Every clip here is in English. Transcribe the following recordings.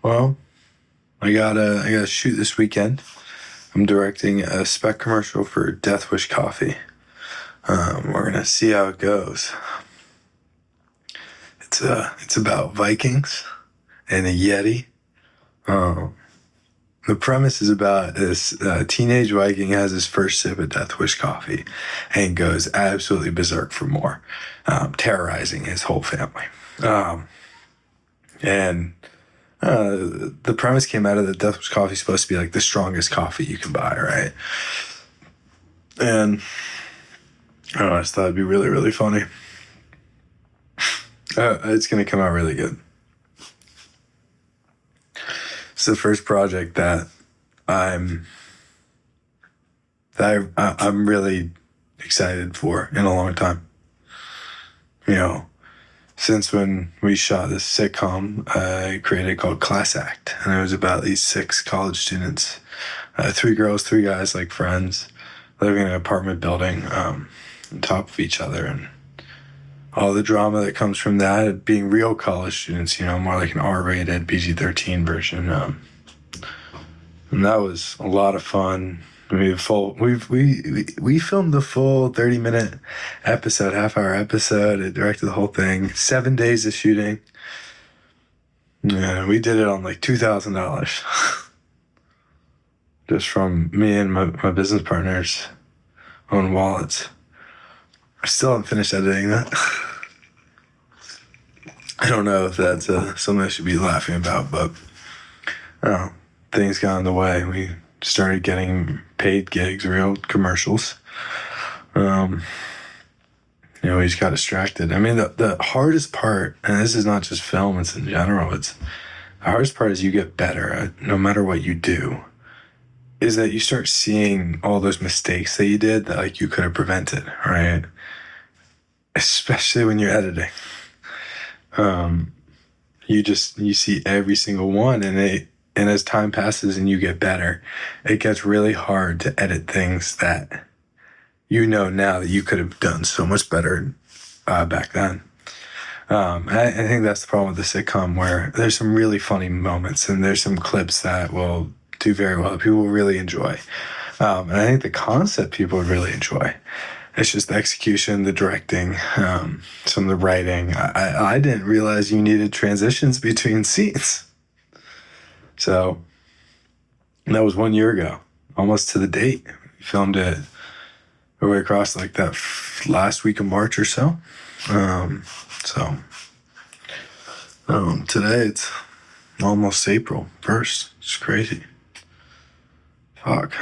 Well, I gotta shoot this weekend. I'm directing a spec commercial for Death Wish Coffee. We're gonna see how it goes. It's about Vikings and a Yeti. Um, the premise is about this teenage Viking has his first sip of Death Wish coffee and goes absolutely berserk for more, terrorizing his whole family. Um, and the premise came out of the Death Wish coffee is supposed to be like the strongest coffee you can buy, right? And I just thought it'd be really, really funny. It's gonna come out really good. It's the first project that I'm I'm really excited for in a long time. You know, since when we shot this sitcom I created called Class Act, and it was about these 6 college students, 3 girls, 3 guys, like friends, living in an apartment building on top of each other, and all the drama that comes from that being real college students, more like an R-rated PG-13 version. And that was a lot of fun. We filmed the full 30-minute episode, half-hour episode. I directed the whole thing. 7 days of shooting. Yeah, we did it on like $2,000, just from me and my business partners' own wallets. I still haven't finished editing that. I don't know if that's something I should be laughing about, but things got in the way. We started getting paid gigs, real commercials. We just got distracted. I mean, the hardest part, and this is not just film, it's in general, the hardest part is you get better at no matter what you do, is that you start seeing all those mistakes that you did that like you could have prevented, right? Especially when you're editing. You see every single one, and as time passes and you get better, it gets really hard to edit things that now that you could have done so much better back then. I think that's the problem with the sitcom, where there's some really funny moments and there's some clips that will do very well, that people will really enjoy. And I think the concept people would really enjoy. It's just the execution, the directing, some of the writing. I didn't realize you needed transitions between scenes. So that was 1 year ago, almost to the date. We filmed it all the way across like that last week of March or so. Today it's almost April 1st. It's crazy. Fuck.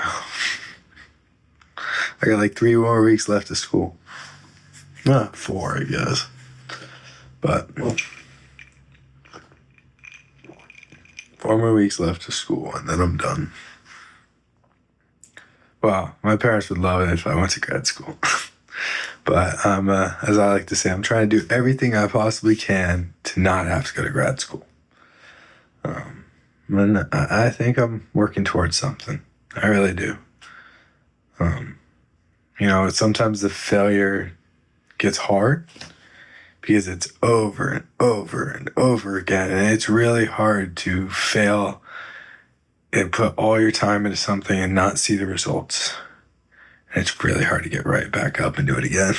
I got like 3 more weeks left of school. 4, I guess. But 4 more weeks left of school, and then I'm done. Well, my parents would love it if I went to grad school. But as I like to say, I'm trying to do everything I possibly can to not have to go to grad school. And I think I'm working towards something. I really do. Sometimes the failure gets hard because it's over and over and over again. And it's really hard to fail and put all your time into something and not see the results. And it's really hard to get right back up and do it again.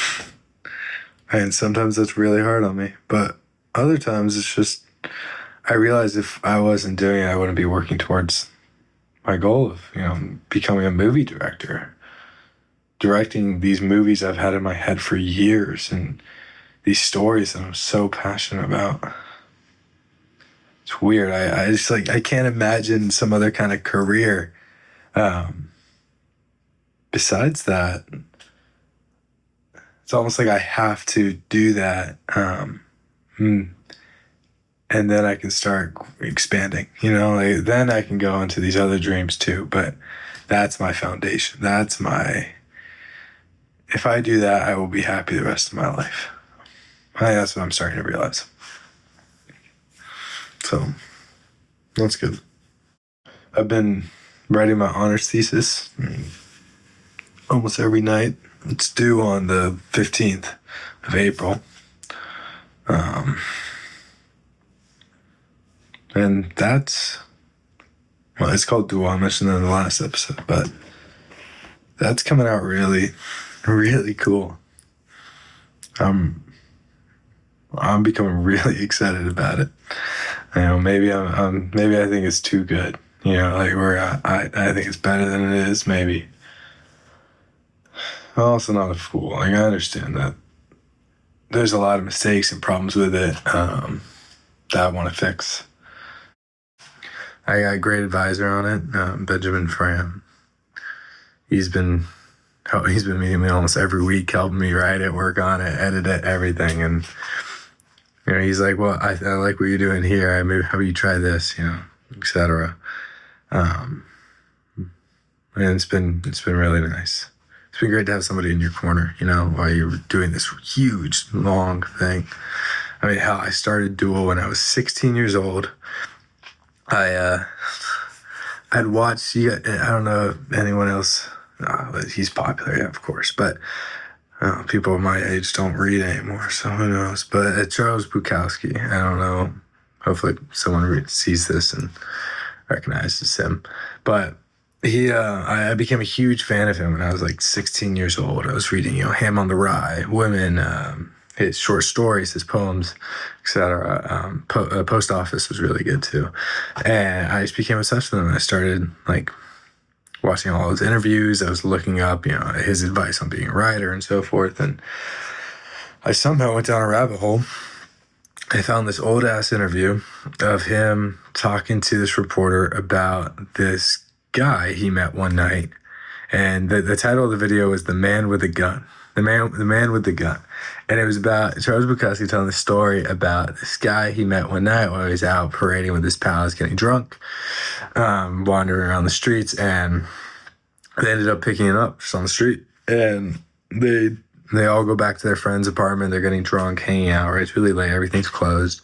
And sometimes that's really hard on me. But other times it's just, I realize if I wasn't doing it, I wouldn't be working towards my goal of, becoming a movie director. Directing these movies I've had in my head for years, and these stories that I'm so passionate about. It's weird. I just I can't imagine some other kind of career. Besides that, it's almost like I have to do that. And then I can start expanding, then I can go into these other dreams too. But that's my foundation. If I do that, I will be happy the rest of my life. I think that's what I'm starting to realize. So, that's good. I've been writing my honors thesis almost every night. It's due on the 15th of April. And that's, well, it's called Dual. I mentioned that in the last episode, but that's coming out really, really cool. I'm becoming really excited about it. You know, maybe maybe I think it's too good. You know, like where I think it's better than it is. Maybe. I'm also not a fool. Like, I understand that there's a lot of mistakes and problems with it that I want to fix. I got a great advisor on it, Benjamin Fram. He's been meeting me almost every week, helping me write it, work on it, edit it, everything. And you know, he's like, "Well, I like what you're doing here. Maybe how about you try this, you know, etc." And it's been really nice. It's been great to have somebody in your corner, you know, while you're doing this huge, long thing. I mean, hell, I started Duel when I was 16 years old. I'd watched, I don't know if anyone else, he's popular, yeah, of course, but people my age don't read anymore, so who knows. But Charles Bukowski, I don't know, hopefully someone sees this and recognizes him. But I became a huge fan of him when I was like 16 years old. I was reading, you know, Ham on the Rye, Women, his short stories, his poems, etc. Post Office was really good too. And I just became obsessed with him. I started like watching all his interviews. I was looking up, you know, his advice on being a writer and so forth. And I somehow went down a rabbit hole. I found this old ass interview of him talking to this reporter about this guy he met one night. And the title of the video was "The Man with the Gun." The man with the gun. And it was about Charles Bukowski telling the story about this guy he met one night while he was out parading with his pals, getting drunk, wandering around the streets, and they ended up picking him up just on the street. And they all go back to their friend's apartment. They're getting drunk, hanging out, right? It's really late. Everything's closed.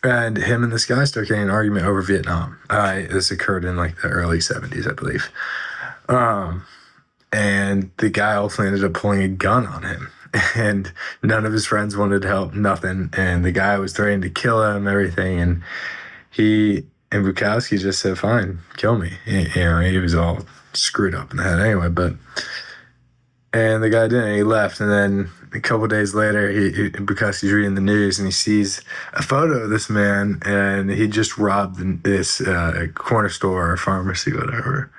And him and this guy start getting an argument over Vietnam. This occurred in like the early 70s, I believe. And the guy ultimately ended up pulling a gun on him. And none of his friends wanted to help, nothing. And the guy was threatening to kill him, everything. And Bukowski just said, "Fine, kill me." You know, he was all screwed up in the head anyway, and the guy didn't. He left, and then a couple of days later, Bukowski's reading the news, and he sees a photo of this man, and he just robbed this corner store or pharmacy, whatever.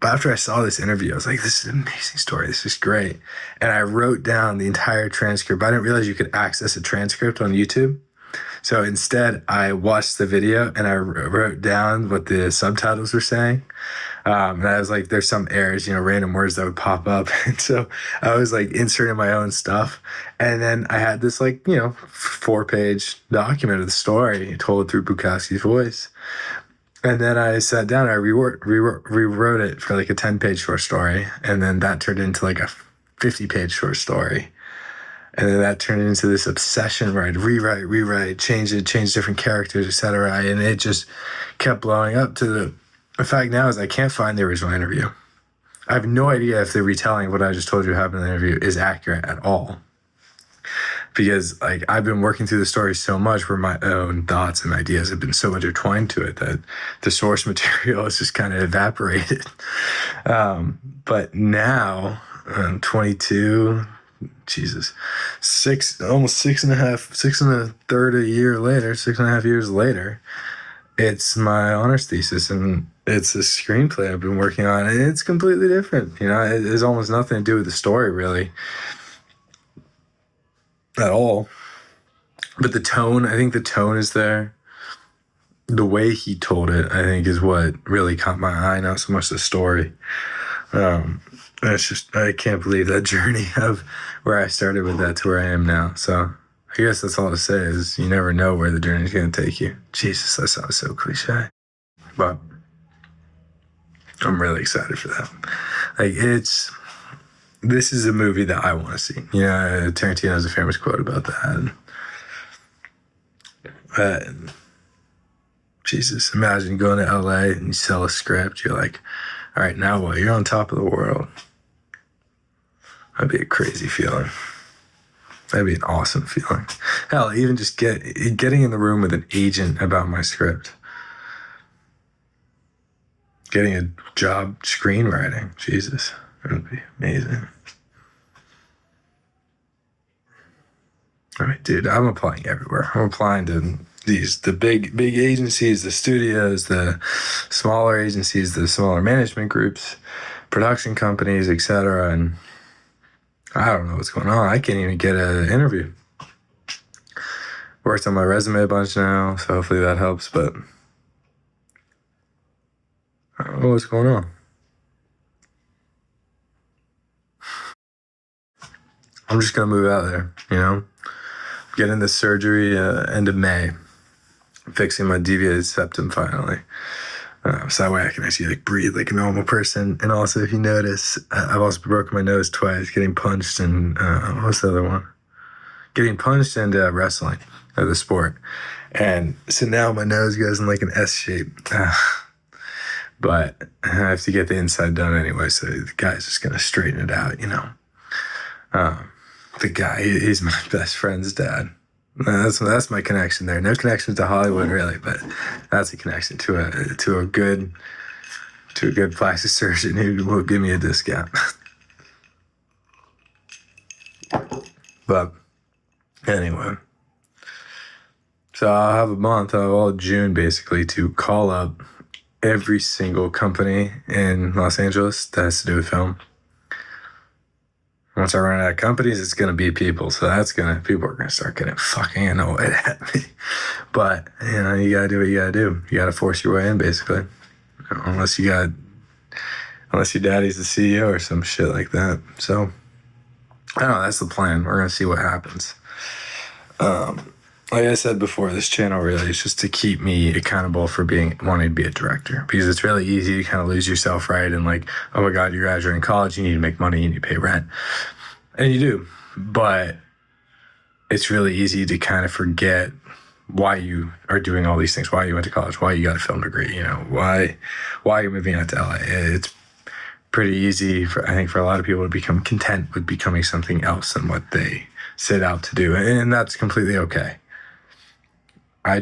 But after I saw this interview, I was like, "This is an amazing story. This is great." And I wrote down the entire transcript. I didn't realize you could access a transcript on YouTube. So instead, I watched the video and I wrote down what the subtitles were saying. And I was like, there's some errors, you know, random words that would pop up. And so I was like inserting my own stuff. And then I had this like, you know, 4-page document of the story told through Bukowski's voice. And then I sat down, I rewrote it for like a 10-page short story. And then that turned into like a 50-page short story. And then that turned into this obsession where I'd rewrite, change different characters, etc. And it just kept blowing up to the fact now is I can't find the original interview. I have no idea if the retelling of what I just told you happened in the interview is accurate at all. Because like I've been working through the story so much where my own thoughts and ideas have been so intertwined to it that the source material has just kind of evaporated. But now I'm 22, Jesus, almost 6.5 years later, it's my honors thesis, and it's a screenplay I've been working on, and it's completely different. You know, it has almost nothing to do with the story, really, at all. But the tone, I think the tone is there. The way he told it, I think, is what really caught my eye, not so much the story. It's just, I can't believe that journey of where I started with that to where I am now. So I guess that's all to say is you never know where the journey is going to take you. Jesus, that sounds so cliche. But I'm really excited for that. Like, this is a movie that I want to see. You know, Tarantino has a famous quote about that. And Jesus, imagine going to LA and you sell a script. You're like, all right, now what? You're on top of the world. That'd be a crazy feeling. That'd be an awesome feeling. Hell, even just getting in the room with an agent about my script. Getting a job screenwriting. Jesus. That would be amazing. All right, dude, I'm applying everywhere. I'm applying to the big agencies, the studios, the smaller agencies, the smaller management groups, production companies, etc. And I don't know what's going on. I can't even get an interview. Worked on my resume a bunch now, so hopefully that helps, but I don't know what's going on. I'm just gonna move out there, you know? Getting the surgery end of May. Fixing my deviated septum finally. So that way I can actually like breathe like a normal person. And also, if you notice, I've also broken my nose twice, getting punched and what's the other one? Getting punched and wrestling, the sport. And so now my nose goes in like an S shape. But I have to get the inside done anyway, so the guy's just gonna straighten it out, you know. The guy, he's my best friend's dad. That's my connection there. No connection to Hollywood really, but that's a connection to a good plastic surgeon who will give me a discount. But anyway, so I'll have a month of all June basically to call up every single company in Los Angeles that has to do with film. Once I run out of companies, it's going to be people. So people are going to start getting fucking annoyed at me. But, you know, you got to do what you got to do. You got to force your way in, basically. You know, unless your daddy's the CEO or some shit like that. So, I don't know. That's the plan. We're going to see what happens. Like I said before, this channel really is just to keep me accountable for wanting to be a director, because it's really easy to kind of lose yourself, right? And like, oh my God, you're graduating college, you need to make money, you need to pay rent. And you do, but it's really easy to kind of forget why you are doing all these things, why you went to college, why you got a film degree, you know, why you're moving out to LA. It's pretty easy I think for a lot of people to become content with becoming something else than what they set out to do. And that's completely okay. I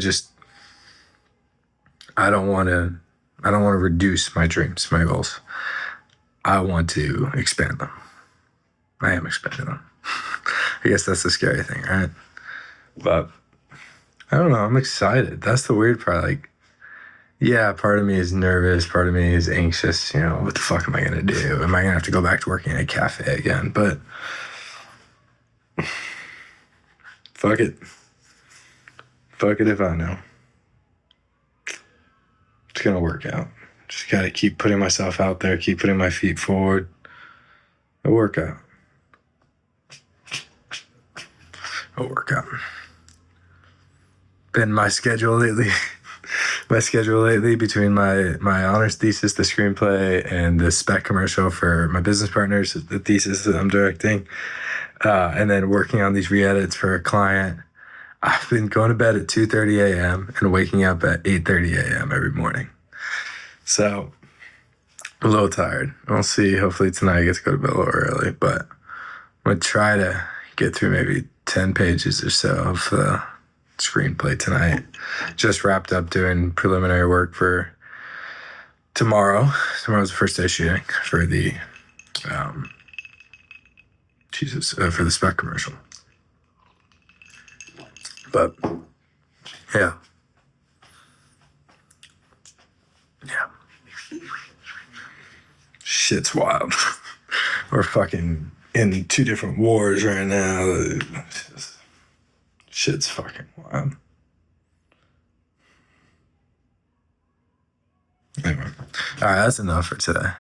don't want to reduce my dreams, my goals. I want to expand them. I am expanding them. I guess that's the scary thing, right? But I don't know. I'm excited. That's the weird part. Like, yeah, part of me is nervous. Part of me is anxious. You know, what the fuck am I going to do? Am I going to have to go back to working in a cafe again? But fuck it. Fuck it if I know. It's going to work out. Just got to keep putting myself out there, keep putting my feet forward. It'll work out. It'll work out. Been my schedule lately between my honors thesis, the screenplay, and the spec commercial for my business partners, the thesis that I'm directing, and then working on these re-edits for a client. I've been going to bed at 2:30 a.m. and waking up at 8:30 a.m. every morning. So I'm a little tired. We'll see. Hopefully tonight I get to go to bed a little early, but I'm going to try to get through maybe 10 pages or so of the screenplay tonight. Just wrapped up doing preliminary work for tomorrow. Tomorrow's the first day shooting for the for the spec commercial. But yeah. Shit's wild. We're fucking in two different wars right now. Shit's fucking wild. Anyway. All right, that's enough for today.